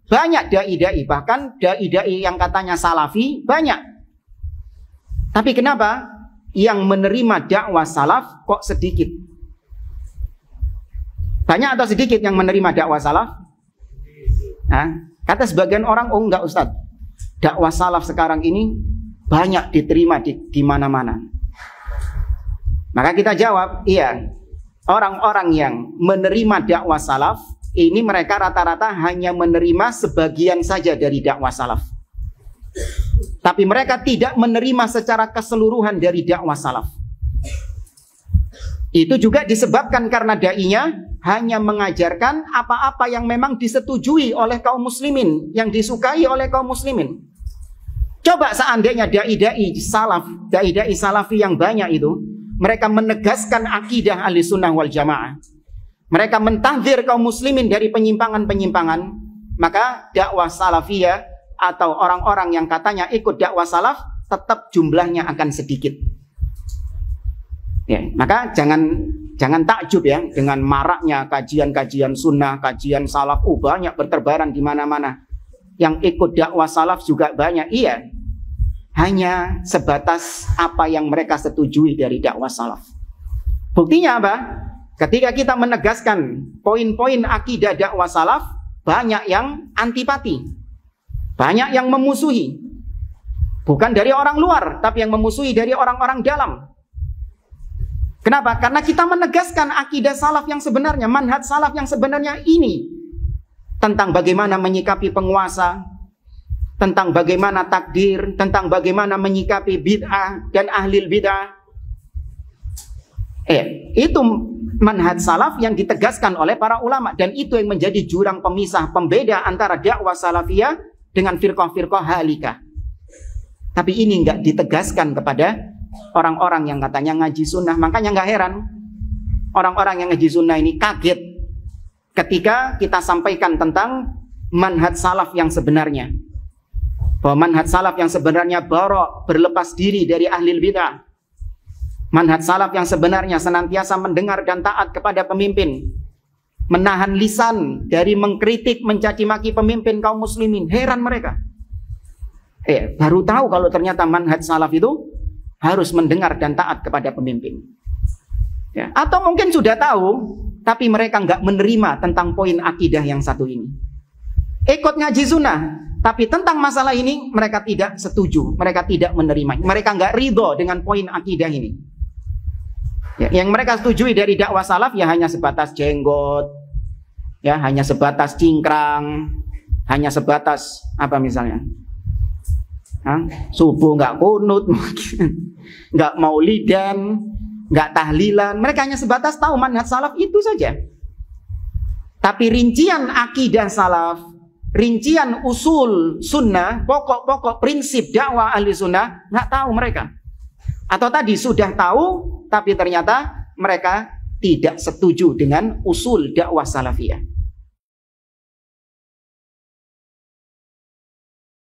Banyak dai-dai, bahkan dai-dai yang katanya salafi banyak. Tapi kenapa yang menerima dakwah salaf kok sedikit? Banyak atau sedikit yang menerima dakwah salaf? Nah, kata sebagian orang, oh enggak Ustadz, dakwah salaf sekarang ini banyak diterima di mana-mana. Maka kita jawab, iya, orang-orang yang menerima dakwah salaf ini mereka rata-rata hanya menerima sebagian saja dari dakwah salaf. Tapi mereka tidak menerima secara keseluruhan dari dakwah salaf. Itu juga disebabkan karena dai-nya hanya mengajarkan apa-apa yang memang disetujui oleh kaum muslimin, yang disukai oleh kaum muslimin. Coba seandainya dai-dai salaf, dai-dai salafi yang banyak itu, mereka menegaskan akidah Ahlussunnah wal Jamaah. Mereka mentahdzir kaum muslimin dari penyimpangan-penyimpangan, maka dakwah salafiyah atau orang-orang yang katanya ikut dakwah salaf tetap jumlahnya akan sedikit. Ya, maka jangan takjub ya dengan maraknya kajian-kajian sunnah, kajian salaf, banyak berterbaran di mana-mana. Yang ikut dakwah salaf juga banyak, iya. Hanya sebatas apa yang mereka setujui dari dakwah salaf. Buktinya apa? Ketika kita menegaskan poin-poin akidah dakwah salaf, banyak yang antipati, banyak yang memusuhi. Bukan dari orang luar, tapi yang memusuhi dari orang-orang dalam. Kenapa? Karena kita menegaskan akidah salaf yang sebenarnya, manhaj salaf yang sebenarnya ini. Tentang bagaimana menyikapi penguasa, tentang bagaimana takdir, tentang bagaimana menyikapi bid'ah dan ahlil bid'ah. Itu manhaj salaf yang ditegaskan oleh para ulama, dan itu yang menjadi jurang pemisah, pembeda antara dakwah salafiyah dengan firqah-firqah halikah. Tapi ini enggak ditegaskan kepada orang-orang yang katanya ngaji sunnah. Makanya enggak heran orang-orang yang ngaji sunnah ini kaget ketika kita sampaikan tentang manhaj salaf yang sebenarnya, bahwa manhaj salaf yang sebenarnya berlepas diri dari ahlil bid'ah. Manhaj salaf yang sebenarnya senantiasa mendengar dan taat kepada pemimpin, menahan lisan dari mengkritik, mencaci maki pemimpin kaum muslimin. Heran mereka. Baru tahu kalau ternyata manhaj salaf itu harus mendengar dan taat kepada pemimpin. Ya. Atau mungkin sudah tahu, tapi mereka nggak menerima tentang poin akidah yang satu ini. Ikut ngaji sunnah, tapi tentang masalah ini mereka tidak setuju, mereka tidak menerima, mereka nggak ridho dengan poin akidah ini. Ya, yang mereka setujui dari dakwah salaf ya hanya sebatas jenggot, ya hanya sebatas cingkrang, hanya sebatas apa misalnya, subuh nggak kunut, nggak maulidan, nggak tahlilan. Mereka hanya sebatas tahu manhaj salaf itu saja. Tapi rincian akidah salaf, rincian usul sunnah, pokok-pokok prinsip dakwah ahli sunnah nggak tahu mereka. Atau tadi sudah tahu, tapi ternyata mereka tidak setuju dengan usul dakwah salafiyah.